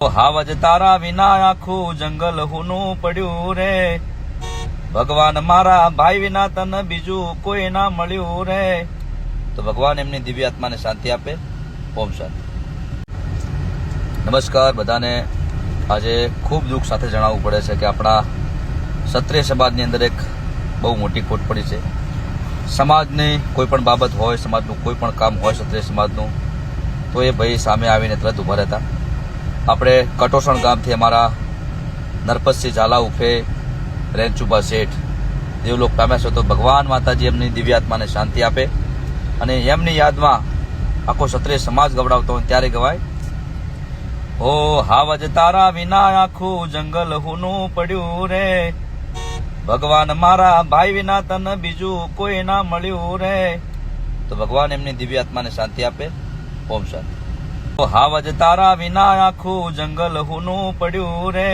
હાવજ તારા વિના આખું જંગલ હુનું પડ્યું રે, ભગવાન મારા ભાઈ વિના તને બીજું કોઈ ના મળ્યું રે. તો ભગવાન એમની દિવ્ય આત્માને શાંતિ આપે. ઓમ શાંતિ. નમસ્કાર બધાને. આજે ખૂબ દુઃખ સાથે જણાવવું પડે છે કે આપણા ક્ષત્રિય સમાજની અંદર એક બહુ મોટી ખોટ પડી છે. સમાજની કોઈ પણ બાબત હોય, સમાજનું કોઈ પણ કામ હોય ક્ષત્રિય સમાજનું, તો એ ભાઈ સામે આવીને તરત ઉભા રહેતા. આપણે કટોસણ ગામથી અમારા નરપતસિંહ ઝાલા ઉર્ફે રેનચુબા શેઠ દેવલોક પામ્યા છે. તો ભગવાન માતાજી એમની દિવ્ય આત્માને શાંતિ આપે અને એમની યાદમાં આખો ક્ષત્રિય સમાજ ગવડાવતો હોય ત્યારે ગવાય. ઓ હાવજ તારા વિના આખું જંગલ હુનું પડ્યું રે, ભગવાન મારા ભાઈ વિના તને બીજું કોઈ ના મળ્યું રે. તો ભગવાન એમની દિવ્ય આત્માને શાંતિ આપે. ઓમ શાંતિ. હાવજ તારા વિના આખું જંગલ હુનું પડ્યું રે,